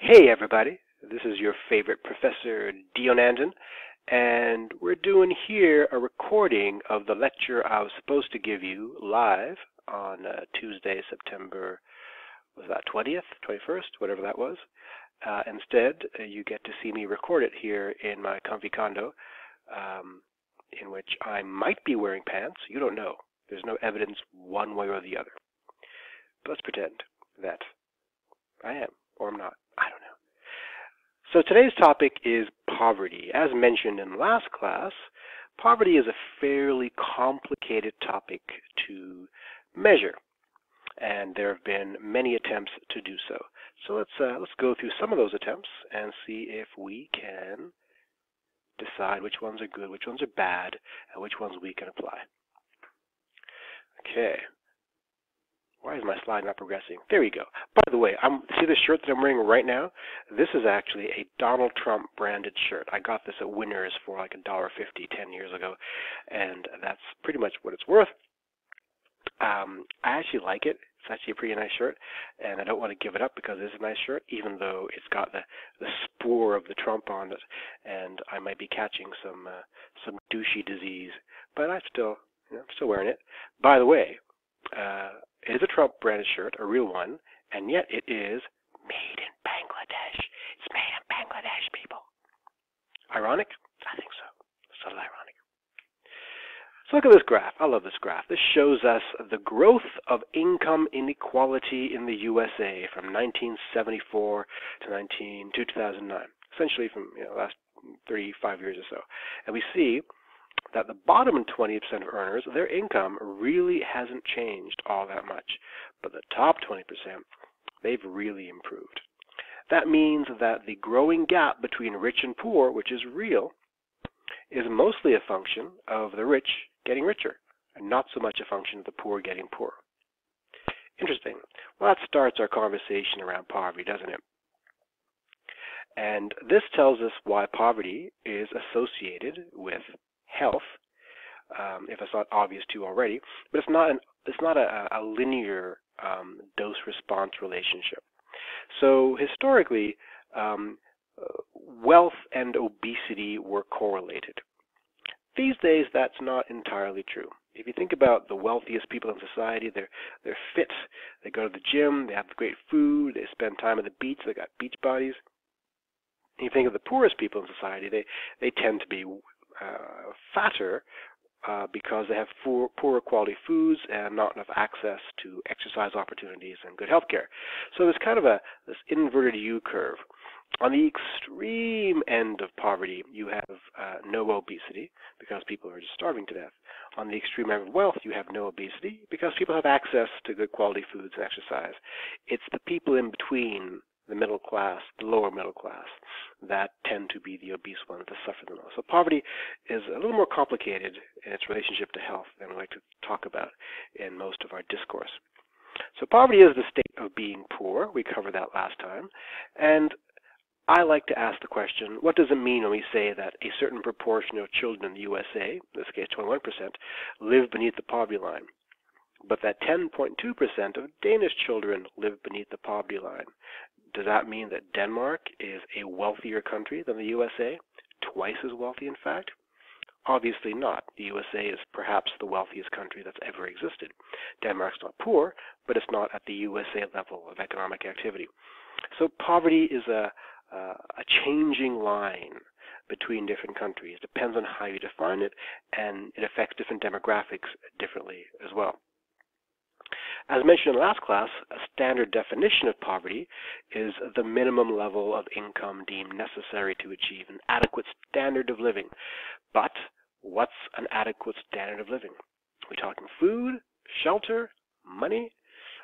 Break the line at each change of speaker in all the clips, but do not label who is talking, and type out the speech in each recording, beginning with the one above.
Hey everybody, this is your favorite Professor Dionandan, and we're doing here a recording of the lecture I was supposed to give you live on Tuesday, September, was that 20th, 21st, whatever that was. Instead, you get to see me record it here in my comfy condo, in which I might be wearing pants. You don't know. There's no evidence one way or the other. But let's pretend that I am, or I'm not. I don't know. So today's topic is poverty. As mentioned in last class, poverty is a fairly complicated topic to measure, and there have been many attempts to do so. So let's go through some of those attempts and see if we can decide which ones are good, which ones are bad, and which ones we can apply. Okay. Why is my slide not progressing? There we go. By the way, see this shirt that I'm wearing right now? This is actually a Donald Trump branded shirt. I got this at Winners for like $1.50 10 years ago, and that's pretty much what it's worth. I actually like it. It's actually a pretty nice shirt, and I don't want to give it up because it is a nice shirt, even though it's got the spore of the Trump on it, and I might be catching some douchey disease. But I'm still wearing it. By the way, it is a Trump branded shirt, a real one, and yet it is made in Bangladesh. It's made in Bangladesh, people. Ironic? I think so. It's a little ironic. So look at this graph. I love this graph. This shows us the growth of income inequality in the USA from 1974 to 2009, essentially from the last 35 years or so. And we see that the bottom 20% of earners, their income really hasn't changed all that much. But the top 20%, they've really improved. That means that the growing gap between rich and poor, which is real, is mostly a function of the rich getting richer, and not so much a function of the poor getting poorer. Interesting. Well, that starts our conversation around poverty, doesn't it? And this tells us why poverty is associated with health, if it's not obvious to you already, but it's not a linear dose-response relationship. So historically, wealth and obesity were correlated. These days, that's not entirely true. If you think about the wealthiest people in society, they're fit, they go to the gym, they have great food, they spend time at the beach, they got beach bodies. And you think of the poorest people in society, they tend to be fatter because they have poorer quality foods and not enough access to exercise opportunities and good health care. So there's kind of this inverted U curve. On the extreme end of poverty, you have no obesity because people are just starving to death. On the extreme end of wealth, you have no obesity because people have access to good quality foods and exercise. It's the people in between, the middle class, the lower middle class, that tend to be the obese ones that suffer the most. So poverty is a little more complicated in its relationship to health than we like to talk about in most of our discourse. So poverty is the state of being poor. We covered that last time. And I like to ask the question, what does it mean when we say that a certain proportion of children in the USA, in this case 21%, live beneath the poverty line, but that 10.2% of Danish children live beneath the poverty line? Does that mean that Denmark is a wealthier country than the USA? Twice as wealthy, in fact? Obviously not. The USA is perhaps the wealthiest country that's ever existed. Denmark's not poor, but it's not at the USA level of economic activity. So poverty is a changing line between different countries. It depends on how you define it, and it affects different demographics differently as well. As mentioned in the last class, a standard definition of poverty is the minimum level of income deemed necessary to achieve an adequate standard of living. But what's an adequate standard of living? Are we talking food, shelter, money?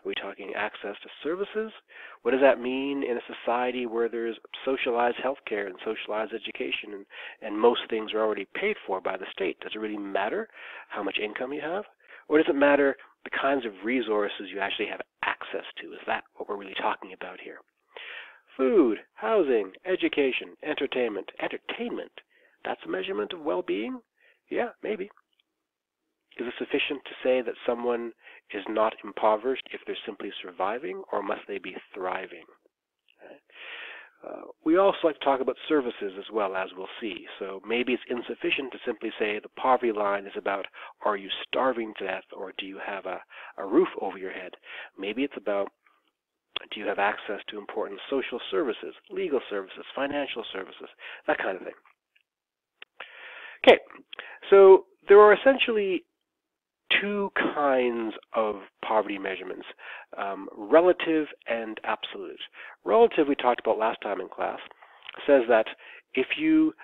Are we talking access to services? What does that mean in a society where there's socialized healthcare and socialized education and most things are already paid for by the state? Does it really matter how much income you have? Or does it matter the kinds of resources you actually have access to? Is that what we're really talking about here? Food, housing, education, entertainment. Entertainment, that's a measurement of well-being? Yeah, maybe. Is it sufficient to say that someone is not impoverished if they're simply surviving, or must they be thriving? We also like to talk about services as well, as we'll see. So maybe it's insufficient to simply say the poverty line is about, are you starving to death, or do you have a roof over your head? Maybe it's about, do you have access to important social services, legal services, financial services, that kind of thing. Okay, so there are essentially two kinds of poverty measurements, relative and absolute. Relative, we talked about last time in class, says that if you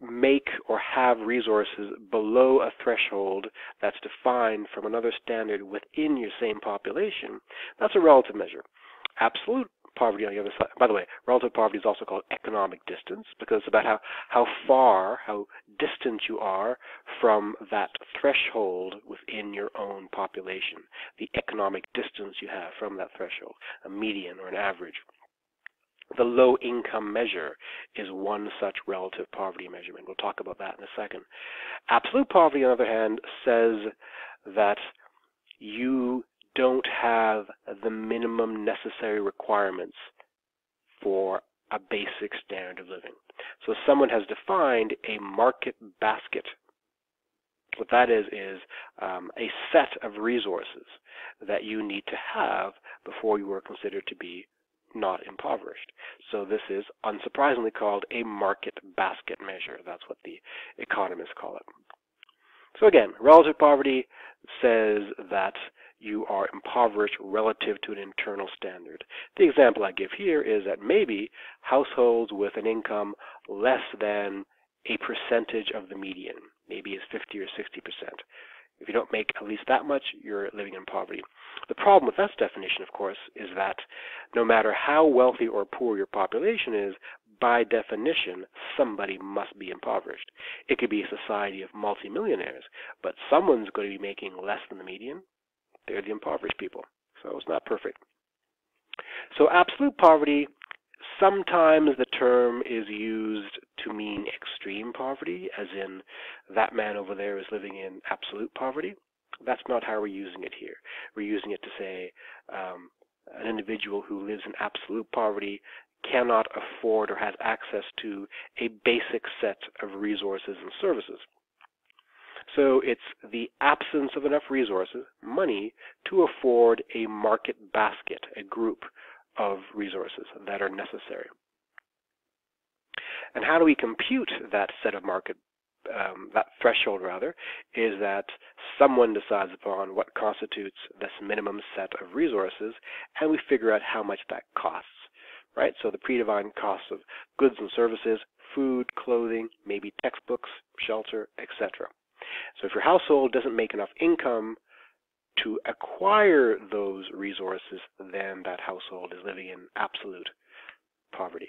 make or have resources below a threshold that's defined from another standard within your same population, that's a relative measure. Absolute poverty on the other side. By the way, relative poverty is also called economic distance, because it's about how distant you are from that threshold within your own population, the economic distance you have from that threshold, a median or an average. The low income measure is one such relative poverty measurement. We'll talk about that in a second. Absolute poverty, on the other hand, says that you don't have the minimum necessary requirements for a basic standard of living. So someone has defined a market basket. What that is a set of resources that you need to have before you are considered to be not impoverished. So this is unsurprisingly called a market basket measure. That's what the economists call it. So again, relative poverty says that you are impoverished relative to an internal standard. The example I give here is that maybe households with an income less than a percentage of the median, maybe it's 50 or 60%. If you don't make at least that much, you're living in poverty. The problem with that definition, of course, is that no matter how wealthy or poor your population is, by definition, somebody must be impoverished. It could be a society of multimillionaires, but someone's going to be making less than the median. They're the impoverished people. So it's not perfect. So absolute poverty, sometimes the term is used to mean extreme poverty, as in that man over there is living in absolute poverty. That's not how we're using it here. We're using it to say an individual who lives in absolute poverty cannot afford or has access to a basic set of resources and services. So it's the absence of enough resources, money, to afford a market basket, a group of resources that are necessary. And how do we compute that set of that threshold rather, is that someone decides upon what constitutes this minimum set of resources, and we figure out how much that costs, right? So the predefined costs of goods and services, food, clothing, maybe textbooks, shelter, etc. So if your household doesn't make enough income to acquire those resources, then that household is living in absolute poverty.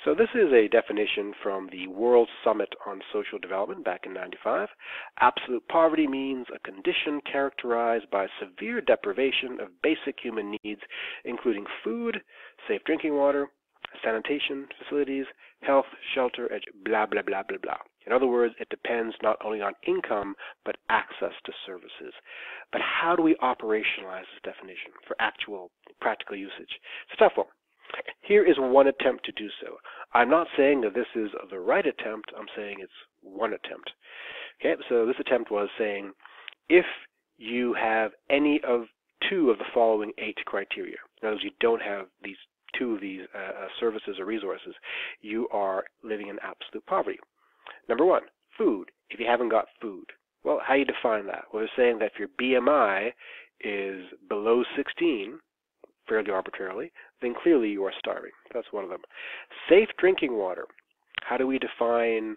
So this is a definition from the World Summit on Social Development back in '95. Absolute poverty means a condition characterized by severe deprivation of basic human needs, including food, safe drinking water, sanitation facilities, health, shelter, blah, blah, blah, blah, blah. In other words, it depends not only on income, but access to services. But how do we operationalize this definition for actual practical usage? It's a tough one. Here is one attempt to do so. I'm not saying that this is the right attempt. I'm saying it's one attempt. Okay, so this attempt was saying, if you have any of two of the following 8 criteria, in other words, you don't have these two of these services or resources, you are living in absolute poverty. Number 1, food. If you haven't got food, well, how do you define that? Well, they're saying that if your BMI is below 16, fairly arbitrarily, then clearly you are starving. That's one of them. Safe drinking water. How do we define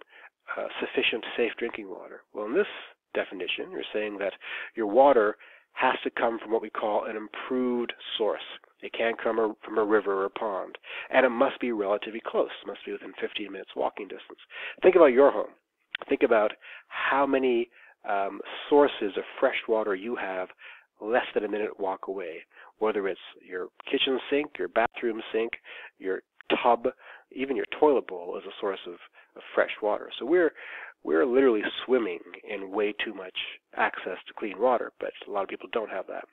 sufficient safe drinking water? Well, in this definition, you're saying that your water has to come from what we call an improved source. It can't come from a river or a pond. And it must be relatively close. It must be within 15 minutes walking distance. Think about your home. Think about how many sources of fresh water you have less than a minute walk away, whether it's your kitchen sink, your bathroom sink, your tub, even your toilet bowl is a source of fresh water. So we're literally swimming in way too much access to clean water, but a lot of people don't have that.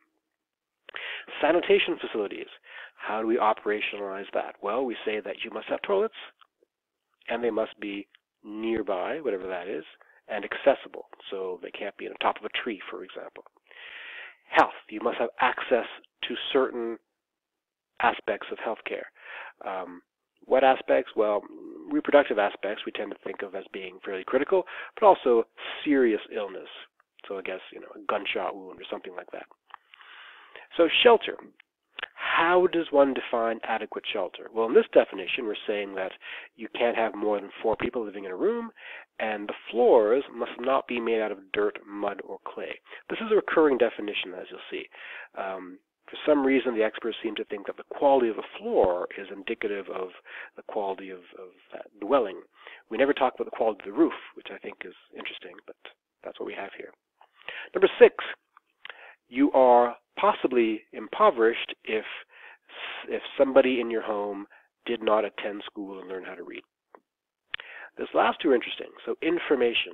Sanitation facilities. How do we operationalize that? Well, we say that you must have toilets, and they must be nearby, whatever that is, and accessible. So they can't be on top of a tree, for example. Health. You must have access to certain aspects of healthcare. What aspects? Well, reproductive aspects we tend to think of as being fairly critical, but also serious illness. So I guess, a gunshot wound or something like that. So shelter. How does one define adequate shelter? Well, in this definition, we're saying that you can't have more than 4 people living in a room, and the floors must not be made out of dirt, mud, or clay. This is a recurring definition, as you'll see. For some reason, the experts seem to think that the quality of the floor is indicative of the quality of that dwelling. We never talk about the quality of the roof, which I think is interesting, but that's what we have here. Number 6, you are possibly impoverished if somebody in your home did not attend school and learn how to read. This last 2 are interesting. So information.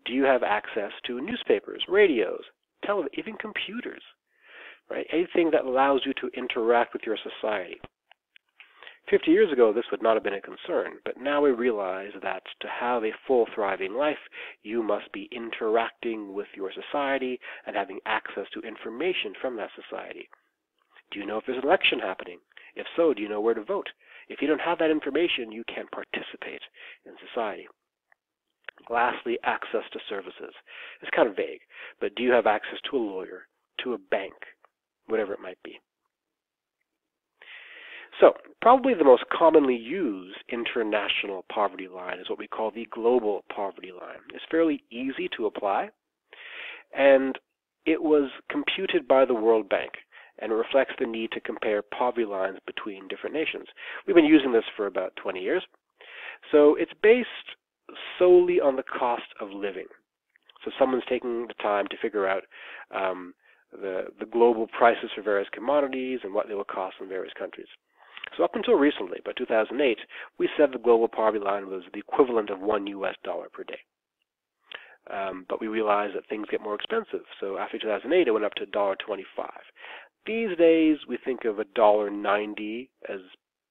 Do you have access to newspapers, radios, television, even computers? Right? Anything that allows you to interact with your society. 50 years ago, this would not have been a concern, but now we realize that to have a full, thriving life, you must be interacting with your society and having access to information from that society. Do you know if there's an election happening? If so, do you know where to vote? If you don't have that information, you can't participate in society. Lastly, access to services. It's kind of vague, but do you have access to a lawyer, to a bank, whatever it might be? So, probably the most commonly used international poverty line is what we call the global poverty line. It's fairly easy to apply, and it was computed by the World Bank, and it reflects the need to compare poverty lines between different nations. We've been using this for about 20 years. So it's based solely on the cost of living. So someone's taking the time to figure out the global prices for various commodities and what they will cost in various countries. So up until recently, by 2008, we said the global poverty line was the equivalent of $1 per day. But we realized that things get more expensive. So after 2008, it went up to $1.25. These days, we think of $1.90 as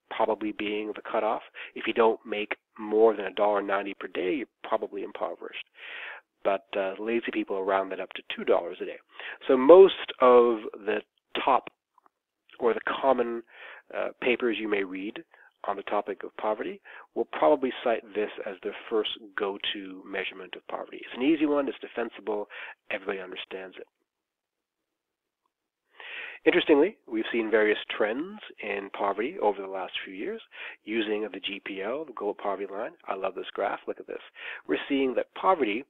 probably being the cutoff. If you don't make more than $1.90 per day, you're probably impoverished. But lazy people round that up to $2 a day. So most of the top or the common papers you may read on the topic of poverty will probably cite this as their first go-to measurement of poverty. It's an easy one, it's defensible, everybody understands it. Interestingly, we've seen various trends in poverty over the last few years using the GPL, the Global Poverty Line. I love this graph. Look at this. We're seeing that poverty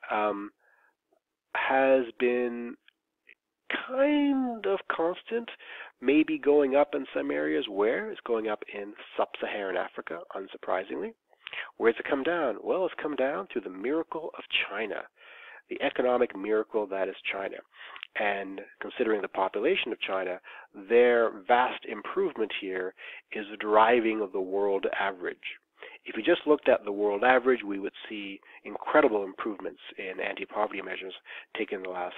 has been kind of constant, maybe going up in some areas. Where? It's going up in sub-Saharan Africa, unsurprisingly. Where's it come down? Well, it's come down through the miracle of China, the economic miracle that is China. And considering the population of China, their vast improvement here is driving of the world average. If we just looked at the world average, we would see incredible improvements in anti-poverty measures taken in the last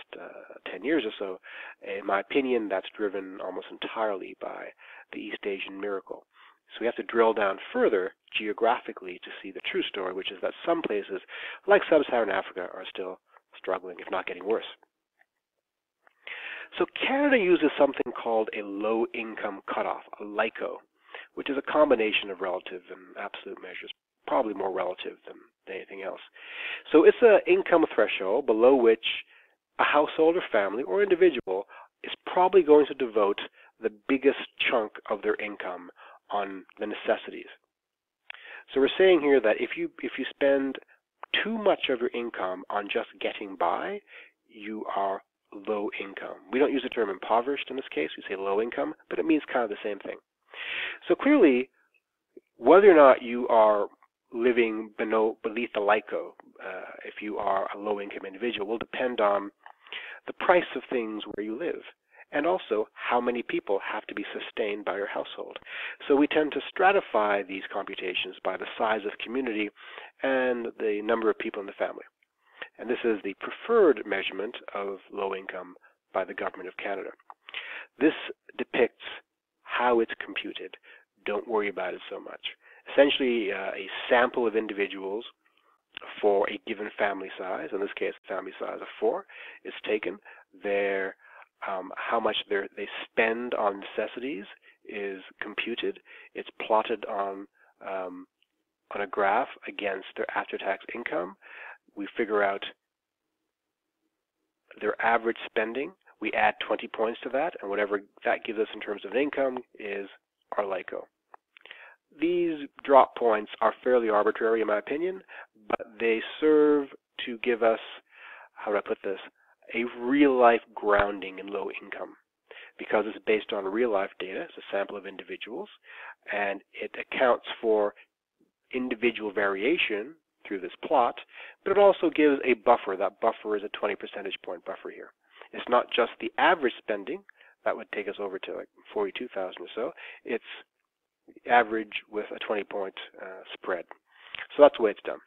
10 years or so. In my opinion, that's driven almost entirely by the East Asian miracle. So we have to drill down further geographically to see the true story, which is that some places, like sub-Saharan Africa, are still struggling, if not getting worse. So Canada uses something called a low-income cutoff, a LICO, which is a combination of relative and absolute measures, probably more relative than anything else. So it's an income threshold below which a household or family or individual is probably going to devote the biggest chunk of their income on the necessities. So we're saying here that if you spend too much of your income on just getting by, you are low income. We don't use the term impoverished in this case, we say low income, but it means kind of the same thing. So clearly, whether or not you are living beneath the LICO, if you are a low income individual, will depend on the price of things where you live, and also how many people have to be sustained by your household. So we tend to stratify these computations by the size of community and the number of people in the family. And this is the preferred measurement of low income by the Government of Canada. This depicts how it's computed. Don't worry about it so much. Essentially, a sample of individuals for a given family size, in this case, a family size of 4, is taken. How much they spend on necessities is computed. It's plotted on a graph against their after-tax income. We figure out their average spending. We add 20 points to that, and whatever that gives us in terms of income is our LICO. These drop points are fairly arbitrary in my opinion, but they serve to give us, how do I put this, a real-life grounding in low income, because it's based on real-life data. It's a sample of individuals, and it accounts for individual variation through this plot, but it also gives a buffer. That buffer is a 20 percentage point buffer here. It's not just the average spending. That would take us over to like 42,000 or so. It's average with a 20-point spread. So that's the way it's done.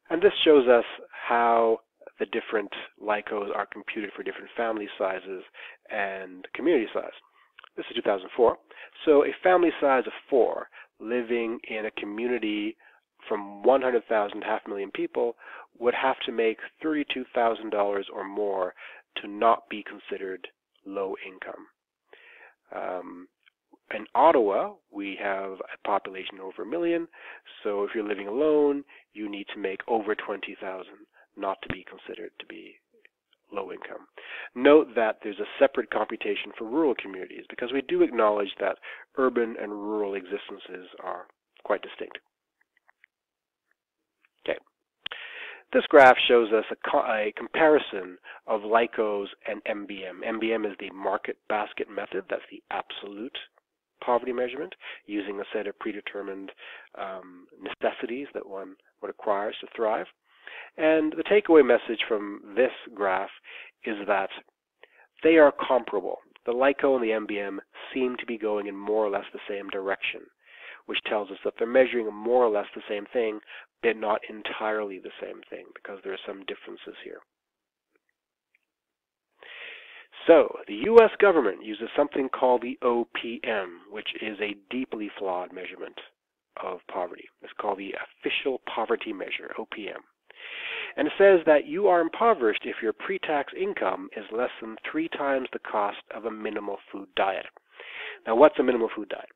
And this shows us how the different LICOs are computed for different family sizes and community size. This is 2004. So a family size of 4 living in a community from 100,000 to 500,000 people would have to make $32,000 or more to not be considered low income. In Ottawa, we have a population over 1 million, so if you're living alone, you need to make over 20,000 not to be considered to be low income. Note that there's a separate computation for rural communities, because we do acknowledge that urban and rural existences are quite distinct. Okay. This graph shows us a comparison of LICOs and MBM. MBM is the market basket method. That's the absolute poverty measurement, using a set of predetermined necessities that one requires to thrive. And the takeaway message from this graph is that they are comparable. The LICO and the MBM seem to be going in more or less the same direction, which tells us that they're measuring more or less the same thing, but not entirely the same thing, because there are some differences here. So, the U.S. government uses something called the OPM, which is a deeply flawed measurement of poverty. It's called the Official Poverty Measure, OPM. And it says that you are impoverished if your pre-tax income is less than 3 times the cost of a minimal food diet. Now, what's a minimal food diet?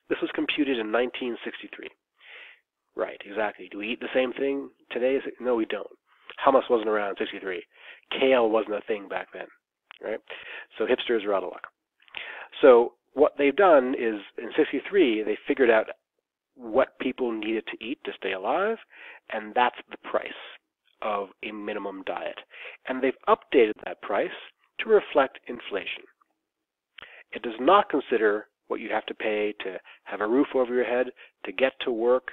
This was computed in 1963. Right, exactly. Do we eat the same thing today? No, we don't. Hummus wasn't around in 63. Kale wasn't a thing back then, right? So hipsters are out of luck. So what they've done is, in 63, they figured out what people needed to eat to stay alive, and that's the price of a minimum diet. And they've updated that price to reflect inflation. It does not consider what you have to pay to have a roof over your head, to get to work,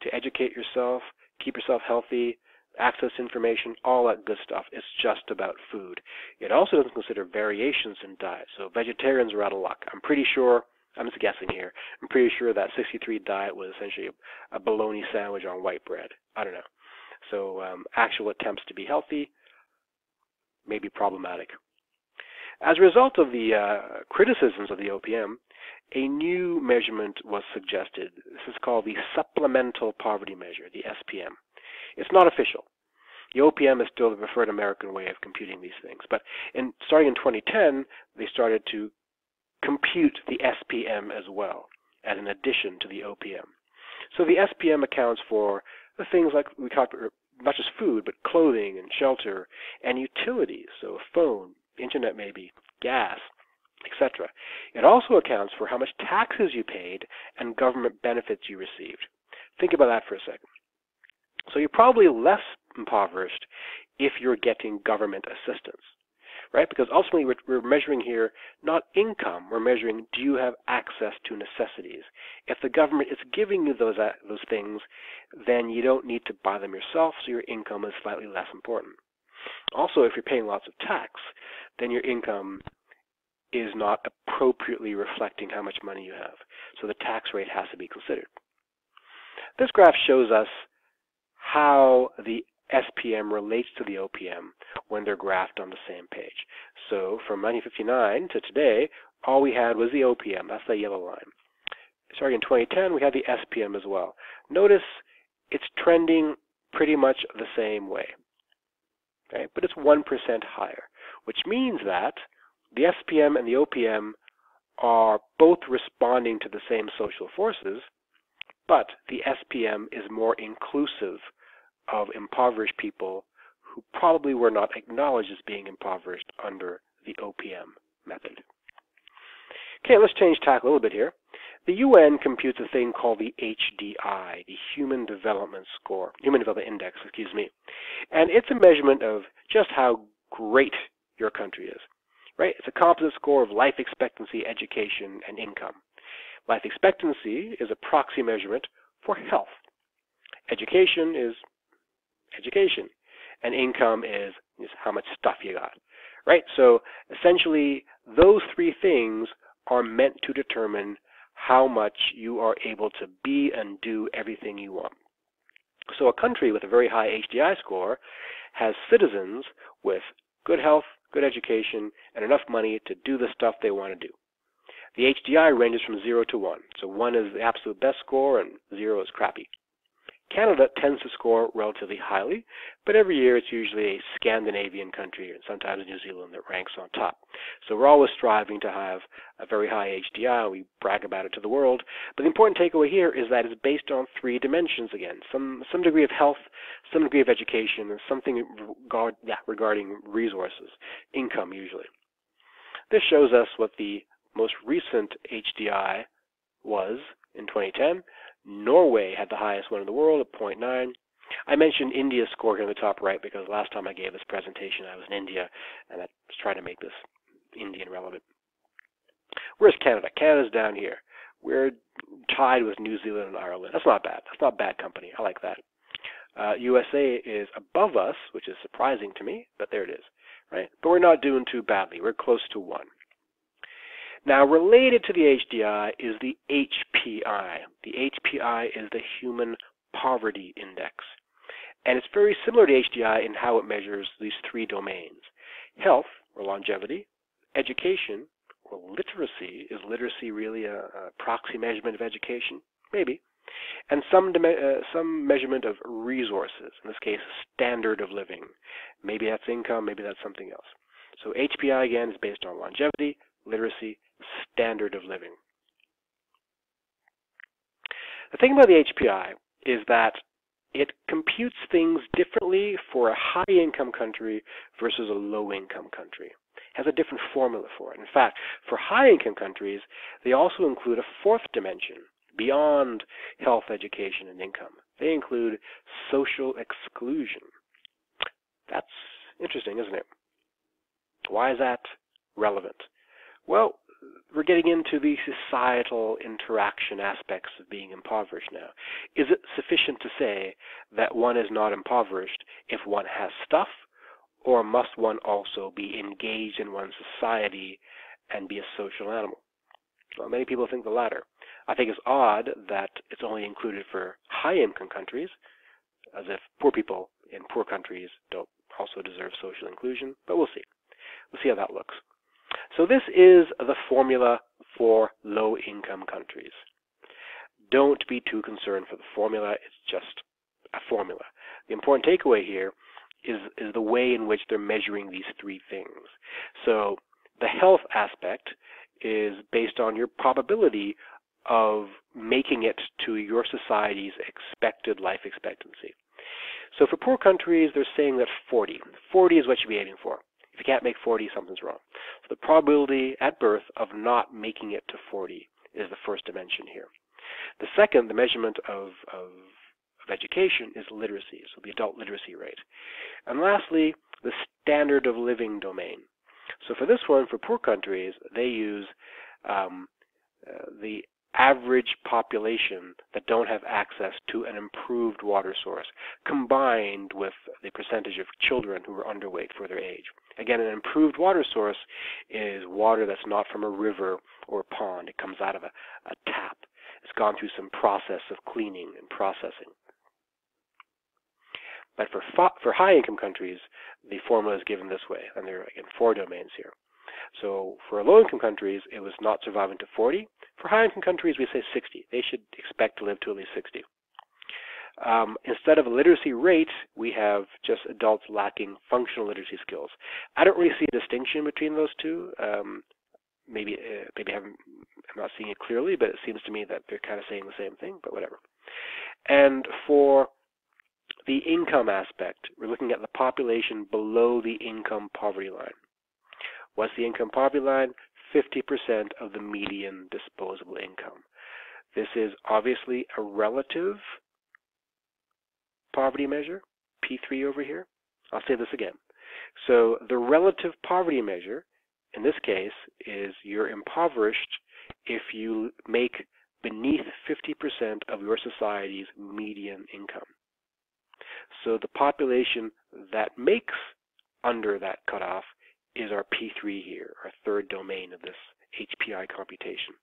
to educate yourself, keep yourself healthy, access information, all that good stuff. It's just about food. It also doesn't consider variations in diet. So vegetarians are out of luck. I'm pretty sure, I'm just guessing here, I'm pretty sure that 63 diet was essentially a bologna sandwich on white bread. I don't know. So actual attempts to be healthy may be problematic. As a result of the criticisms of the OPM, a new measurement was suggested. This is called the Supplemental Poverty Measure, the SPM. It's not official. The OPM is still the preferred American way of computing these things. But starting in 2010, they started to compute the SPM as well, as an addition to the OPM. So the SPM accounts for the things like we talked about, not just food, but clothing and shelter and utilities, so phone, internet maybe, gas, etc. It also accounts for how much taxes you paid and government benefits you received. Think about that for a second. So you're probably less impoverished if you're getting government assistance, right? Because ultimately we're measuring here not income, we're measuring do you have access to necessities. If the government is giving you those things, then you don't need to buy them yourself, so your income is slightly less important. Also, if you're paying lots of tax, then your income is not appropriately reflecting how much money you have. So the tax rate has to be considered. This graph shows us how the SPM relates to the OPM when they're graphed on the same page. So from 1959 to today, all we had was the OPM. That's the yellow line. Starting in 2010, we had the SPM as well. Notice it's trending pretty much the same way, okay? But it's 1% higher, which means that the SPM and the OPM are both responding to the same social forces, but the SPM is more inclusive of impoverished people who probably were not acknowledged as being impoverished under the OPM method. Okay, let's change tack a little bit here. The UN computes a thing called the HDI, the Human Development Index, and it's a measurement of just how great your country is, right? It's a composite score of life expectancy, education, and income. Life expectancy is a proxy measurement for health. Education is education, and income is how much stuff you got, right? So essentially, those three things are meant to determine how much you are able to be and do everything you want. So a country with a very high HDI score has citizens with good health, good education, and enough money to do the stuff they want to do. The HDI ranges from 0 to 1. So 1 is the absolute best score and 0 is crappy. Canada tends to score relatively highly, but every year it's usually a Scandinavian country and sometimes New Zealand that ranks on top. So we're always striving to have a very high HDI. We brag about it to the world. But the important takeaway here is that it's based on three dimensions again. Some degree of health, some degree of education, and something regarding resources, income usually. This shows us what the most recent HDI was in 2010. Norway had the highest one in the world at 0.9. I mentioned India's score here in the top right because last time I gave this presentation I was in India and I was trying to make this Indian relevant. Where's Canada? Canada's down here. We're tied with New Zealand and Ireland. That's not bad. That's not bad company. I like that. USA is above us, which is surprising to me, but there it is, right? But we're not doing too badly. We're close to 1. Now, related to the HDI is the HPI. The HPI is the Human Poverty Index. And it's very similar to HDI in how it measures these three domains. Health, or longevity, education, or literacy. Is literacy really a proxy measurement of education? Maybe. And some measurement of resources, in this case, standard of living. Maybe that's income, maybe that's something else. So HPI, again, is based on longevity, literacy, standard of living. The thing about the HPI is that it computes things differently for a high-income country versus a low-income country. It has a different formula for it. In fact, for high-income countries, they also include a fourth dimension beyond health, education, and income. They include social exclusion. That's interesting, isn't it? Why is that relevant? Well, we're getting into the societal interaction aspects of being impoverished now. Is it sufficient to say that one is not impoverished if one has stuff, or must one also be engaged in one's society and be a social animal? Well, many people think the latter. I think it's odd that it's only included for high-income countries, as if poor people in poor countries don't also deserve social inclusion, but we'll see. We'll see how that looks. So this is the formula for low-income countries. Don't be too concerned for the formula. It's just a formula. The important takeaway here is the way in which they're measuring these three things. So the health aspect is based on your probability of making it to your society's expected life expectancy. So for poor countries, they're saying that 40. 40 is what you should be aiming for. If you can't make 40, something's wrong. So the probability at birth of not making it to 40 is the first dimension here. The second, the measurement of education, is literacy, so the adult literacy rate. And lastly, the standard of living domain. So for this one, for poor countries, they use the average population that don't have access to an improved water source, combined with the percentage of children who are underweight for their age. Again, an improved water source is water that's not from a river or a pond. It comes out of a tap. It's gone through some process of cleaning and processing. But for high-income countries, the formula is given this way, and there are, again, 4 domains here. So for low-income countries, it was not surviving to 40. For high-income countries, we say 60. They should expect to live to at least 60. Instead of a literacy rate, we have just adults lacking functional literacy skills. I don't really see a distinction between those two. Maybe I'm not seeing it clearly, but it seems to me that they're kind of saying the same thing, but whatever. And for the income aspect, we're looking at the population below the income poverty line. What's the income poverty line? 50% of the median disposable income. This is obviously a relative poverty measure, P3 over here. I'll say this again. So the relative poverty measure, in this case, is you're impoverished if you make beneath 50% of your society's median income. So the population that makes under that cutoff is our P3 here, our third domain of this HPI computation.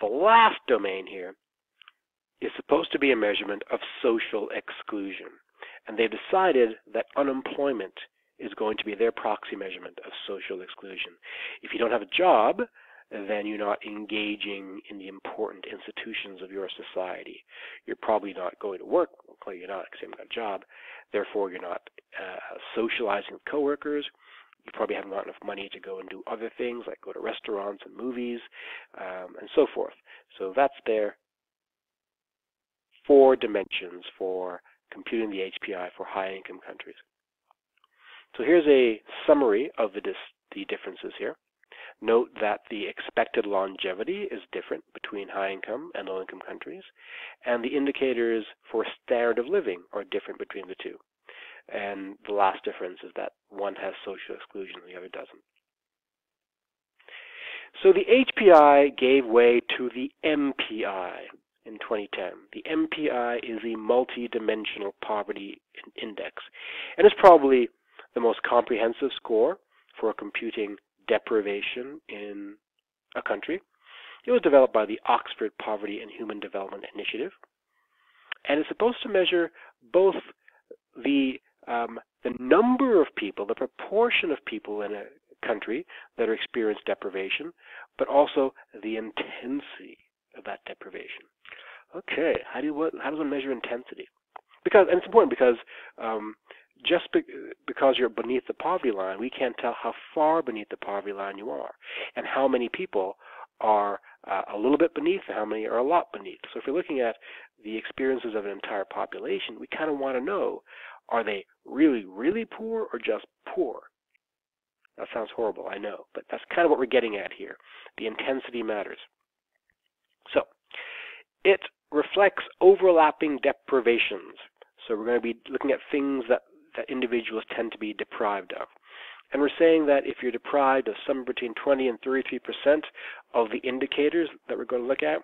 The last domain here is supposed to be a measurement of social exclusion. And they've decided that unemployment is going to be their proxy measurement of social exclusion. If you don't have a job, then you're not engaging in the important institutions of your society. You're probably not going to work. Well, you're not because you haven't got a job. Therefore, you're not socializing with coworkers. You probably haven't got enough money to go and do other things like go to restaurants and movies and so forth. So that's their 4 dimensions for computing the HPI for high-income countries. So here's a summary of the differences here. Note that the expected longevity is different between high-income and low-income countries, and the indicators for standard of living are different between the two. And the last difference is that one has social exclusion and the other doesn't. So the HPI gave way to the MPI in 2010. The MPI is the Multidimensional Poverty Index, and it's probably the most comprehensive score for computing deprivation in a country. It was developed by the Oxford Poverty and Human Development Initiative, and it's supposed to measure both the number of people, the proportion of people in a country that are experiencing deprivation, but also the intensity of that deprivation. Okay, how does one measure intensity? And it's important because just because you're beneath the poverty line, we can't tell how far beneath the poverty line you are, and how many people are a little bit beneath and how many are a lot beneath. So if you're looking at the experiences of an entire population, we kind of want to know, are they really, really poor or just poor? That sounds horrible, I know, but that's kind of what we're getting at here. The intensity matters. So it reflects overlapping deprivations. So we're going to be looking at things that individuals tend to be deprived of. And we're saying that if you're deprived of somewhere between 20 and 33% of the indicators that we're going to look at,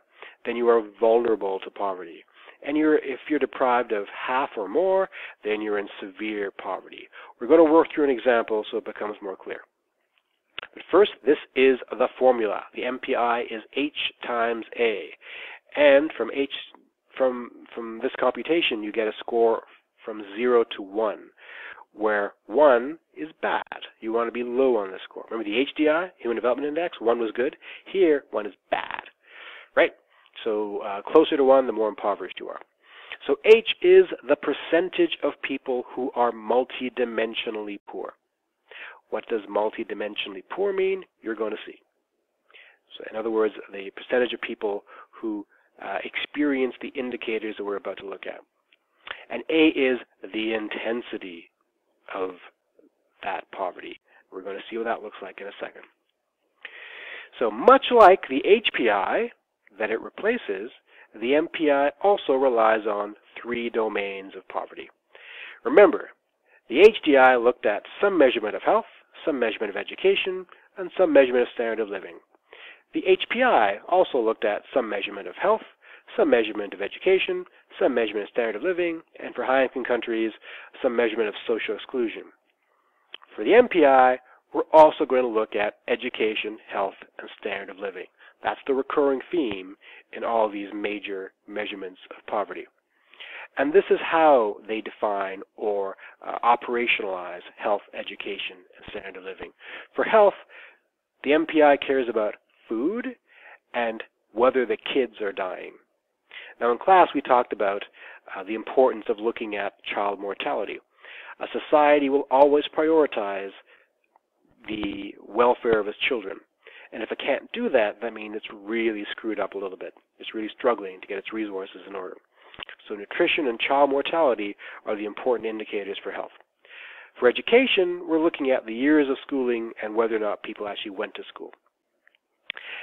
then you are vulnerable to poverty. And if you're deprived of half or more, then you're in severe poverty. We're going to work through an example so it becomes more clear. But first, this is the formula. The MPI is H times A. And from this computation, you get a score from 0 to 1, where 1 is bad. You want to be low on this score. Remember the HDI, Human Development Index, 1 was good. Here, 1 is bad, right? So closer to 1, the more impoverished you are. So H is the percentage of people who are multidimensionally poor. What does multidimensionally poor mean? You're going to see. So in other words, the percentage of people who experience the indicators that we're about to look at. And A is the intensity of that poverty. We're going to see what that looks like in a second. So much like the HPI that it replaces, the MPI also relies on 3 domains of poverty. Remember, the HDI looked at some measurement of health, some measurement of education, and some measurement of standard of living. The HPI also looked at some measurement of health, some measurement of education, some measurement of standard of living, and for high-income countries, some measurement of social exclusion. For the MPI, we're also going to look at education, health, and standard of living. That's the recurring theme in all these major measurements of poverty. And this is how they define or operationalize health, education, and standard of living. For health, the MPI cares about food and whether the kids are dying. Now in class we talked about the importance of looking at child mortality. A society will always prioritize the welfare of its children. And if it can't do that, that means it's really screwed up a little bit. It's really struggling to get its resources in order. So nutrition and child mortality are the important indicators for health. For education, we're looking at the years of schooling and whether or not people actually went to school.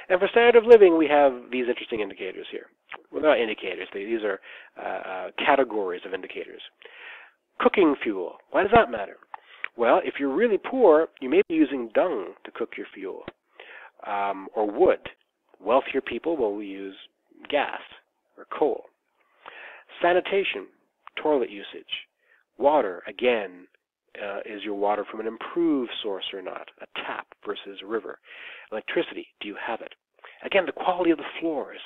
And for standard of living, we have these interesting indicators here. Well, they're not indicators. These are categories of indicators. Cooking fuel. Why does that matter? Well, if you're really poor, you may be using dung to cook your fuel, or wood. Wealthier people will use gas or coal. Sanitation, toilet usage. Water, again, is your water from an improved source or not? A tap versus a river. Electricity, do you have it? Again, the quality of the floors.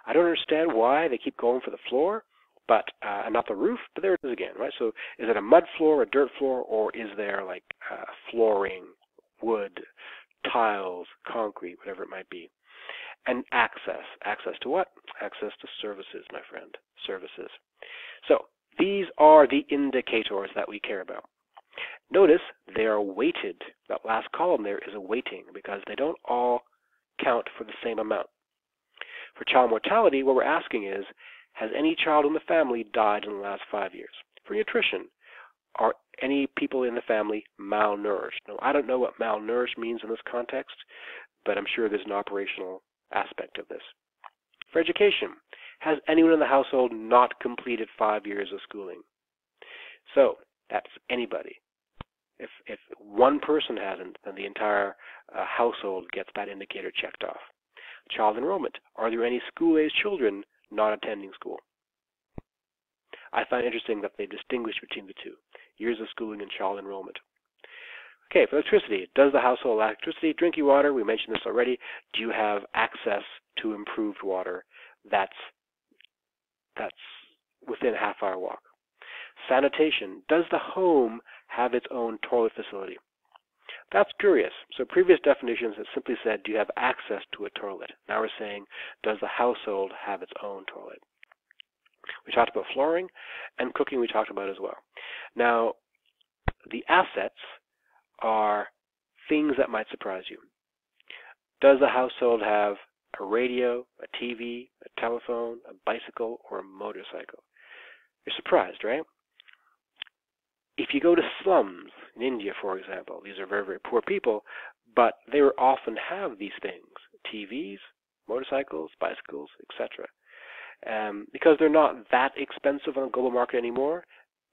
I don't understand why they keep going for the floor, but not the roof, but there it is again, right? So is it a mud floor, a dirt floor, or is there like flooring, wood, tiles, concrete, whatever it might be? And access. Access to what? Access to services, my friend. Services. So these are the indicators that we care about. Notice they are weighted. That last column there is a weighting because they don't all count for the same amount. For child mortality, what we're asking is, has any child in the family died in the last 5 years? For nutrition, are any people in the family malnourished? Now, I don't know what malnourished means in this context, but I'm sure there's an operational aspect of this. For education, has anyone in the household not completed 5 years of schooling? So that's anybody. If one person hasn't, then the entire household gets that indicator checked off. Child enrollment. Are there any school-aged children not attending school? I find it interesting that they distinguish between the two, years of schooling and child enrollment. Okay, for electricity, does the household have electricity? Drinking water, we mentioned this already. Do you have access to improved water? That's within a half-hour walk. Sanitation, does the home have its own toilet facility? That's curious. So previous definitions have simply said, do you have access to a toilet? Now we're saying, does the household have its own toilet? We talked about flooring, and cooking we talked about as well. Now, the assets are things that might surprise you. Does the household have a radio, a TV, a telephone, a bicycle, or a motorcycle? You're surprised, right? If you go to slums in India, for example, these are very, very poor people, but they often have these things, TVs, motorcycles, bicycles, etc. Because they're not that expensive on the global market anymore,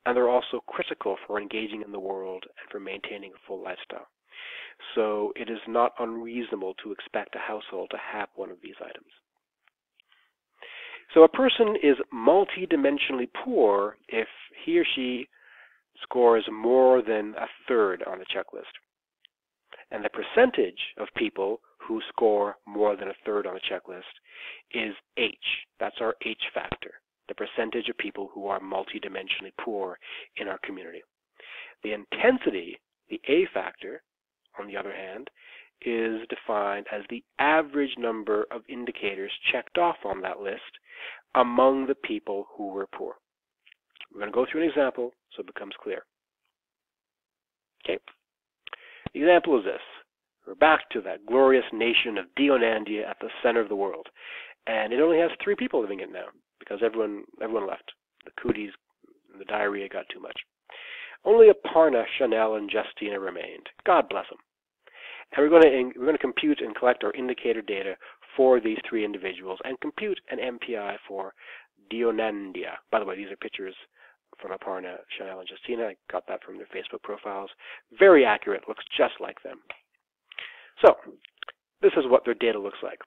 and they're also critical for engaging in the world and for maintaining a full lifestyle. So it is not unreasonable to expect a household to have one of these items. So a person is multidimensionally poor if he or she scores more than a third on the checklist. And the percentage of people who score more than a third on the checklist is H. That's our H factor, the percentage of people who are multidimensionally poor in our community. The intensity, the A factor, on the other hand, is defined as the average number of indicators checked off on that list among the people who were poor. We're going to go through an example so it becomes clear. Okay. The example is this. We're back to that glorious nation of Dionandia at the center of the world. And it only has 3 people living in it now because everyone left. The cooties and the diarrhea got too much. Only Aparna, Chanel, and Justina remained. God bless them. And we're going to compute and collect our indicator data for these 3 individuals and compute an MPI for Dionandia. By the way, these are pictures from Aparna, Chanel, and Justina. I got that from their Facebook profiles. Very accurate. Looks just like them. So this is what their data looks like.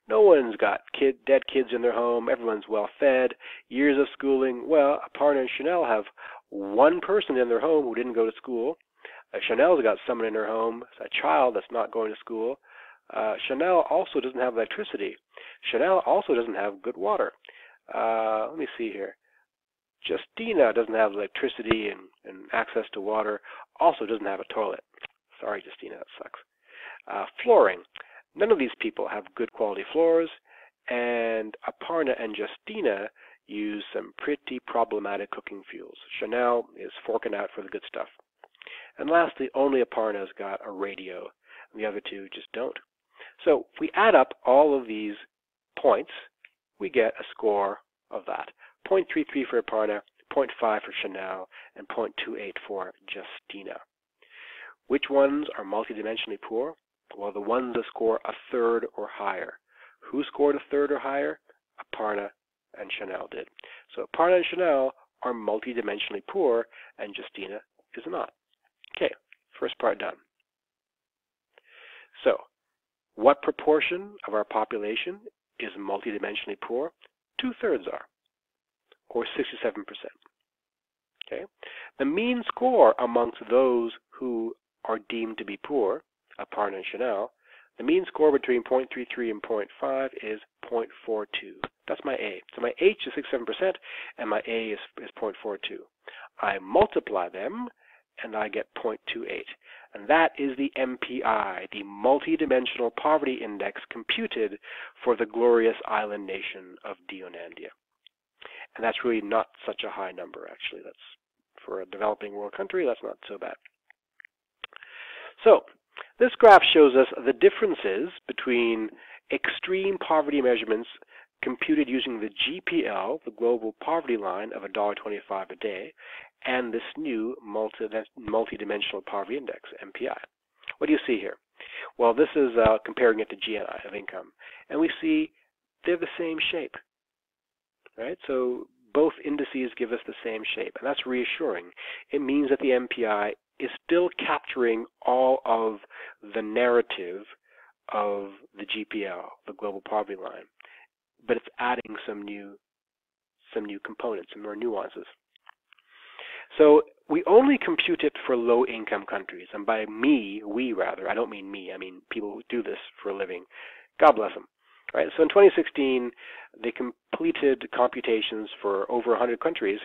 No one's got dead kids in their home. Everyone's well fed. Years of schooling. Well, Aparna and Chanel have 1 person in their home who didn't go to school. Chanel's got someone in her home, a child that's not going to school. Chanel also doesn't have electricity. Chanel also doesn't have good water. Let me see here. Justina doesn't have electricity and access to water, also doesn't have a toilet. Sorry, Justina, that sucks. Flooring. None of these people have good quality floors, and Aparna and Justina use some pretty problematic cooking fuels. Chanel is forking out for the good stuff. And lastly, only Aparna's got a radio, and the other two just don't. So if we add up all of these points, we get a score of that. 0.33 for Aparna, 0.5 for Chanel, and 0.28 for Justina. Which ones are multidimensionally poor? Well, the ones that score a third or higher. Who scored a third or higher? Aparna and Chanel did. So Aparna and Chanel are multidimensionally poor, and Justina is not. Okay, first part done. So, what proportion of our population is multidimensionally poor? 2/3 are, or 67%. Okay, the mean score amongst those who are deemed to be poor, Aparna and Chanel, the mean score between 0.33 and 0.5 is 0.42. That's my A. So my H is 67%, and my A is 0.42. I multiply them, and I get 0.28. And that is the MPI, the Multidimensional Poverty Index computed for the glorious island nation of Dionandia. And that's really not such a high number, actually. That's, for a developing world country, that's not so bad. So, this graph shows us the differences between extreme poverty measurements computed using the GPL, the Global Poverty Line of $1.25 a day, and this new Multidimensional Poverty Index, MPI. What do you see here? Well, this is comparing it to GNI, of income, and we see they're the same shape, right? So both indices give us the same shape, and that's reassuring. It means that the MPI is still capturing all of the narrative of the GPL, the Global Poverty Line, but it's adding some new components, some more nuances. So we only compute it for low-income countries, and by we rather, I don't mean me, I mean people who do this for a living. God bless them. Right? So in 2016, they completed computations for over 100 countries,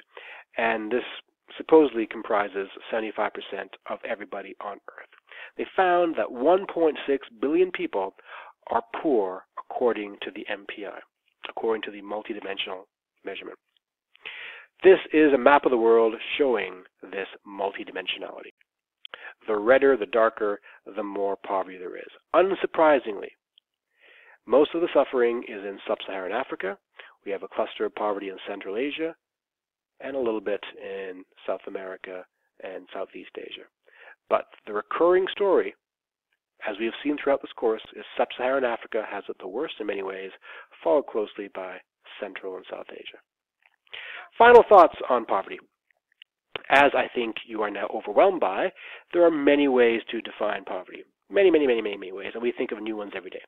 and this supposedly comprises 75% of everybody on Earth. They found that 1.6 billion people are poor according to the MPI, according to the multidimensional measurement. This is a map of the world showing this multidimensionality. The redder, the darker, the more poverty there is. Unsurprisingly, most of the suffering is in sub-Saharan Africa. We have a cluster of poverty in Central Asia, and a little bit in South America and Southeast Asia. But the recurring story, as we have seen throughout this course, is sub-Saharan Africa has it the worst in many ways, followed closely by Central and South Asia. Final thoughts on poverty. As I think you are now overwhelmed by, there are many ways to define poverty. Many ways, and we think of new ones every day.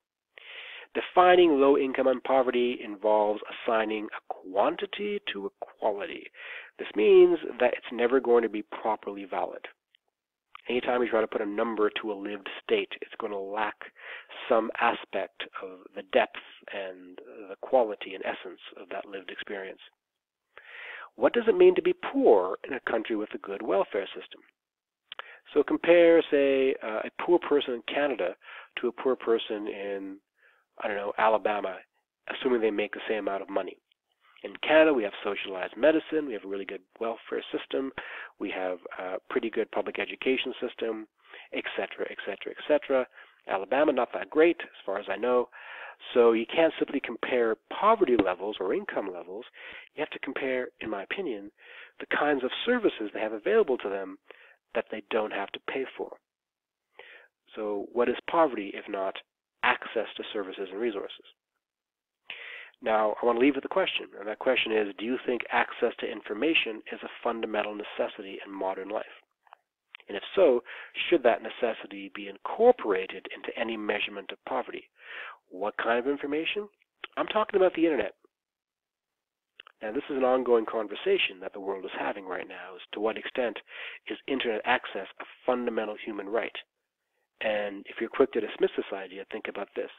Defining low income and poverty involves assigning a quantity to a quality. This means that it's never going to be properly valid. Anytime you try to put a number to a lived state, it's going to lack some aspect of the depth and the quality and essence of that lived experience. What does it mean to be poor in a country with a good welfare system? So compare, say, a poor person in Canada to a poor person in, I don't know, Alabama, assuming they make the same amount of money. In Canada, we have socialized medicine, we have a really good welfare system, we have a pretty good public education system, etc., etc., etc. Alabama, not that great, as far as I know. So you can't simply compare poverty levels or income levels. You have to compare, in my opinion, the kinds of services they have available to them that they don't have to pay for. So what is poverty if not access to services and resources? Now, I want to leave with a question, and that question is, do you think access to information is a fundamental necessity in modern life? And if so, should that necessity be incorporated into any measurement of poverty? What kind of information? I'm talking about the internet. Now, this is an ongoing conversation that the world is having right now, as to what extent is internet access a fundamental human right? And if you're quick to dismiss this idea, think about this.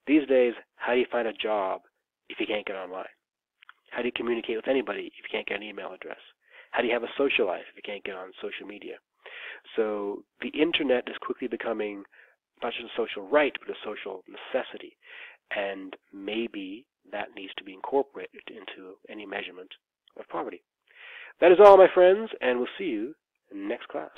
These days, how do you find a job if you can't get online? How do you communicate with anybody if you can't get an email address? How do you have a social life if you can't get on social media? So the internet is quickly becoming not just a social right, but a social necessity. And maybe that needs to be incorporated into any measurement of poverty. That is all, my friends, and we'll see you in the next class.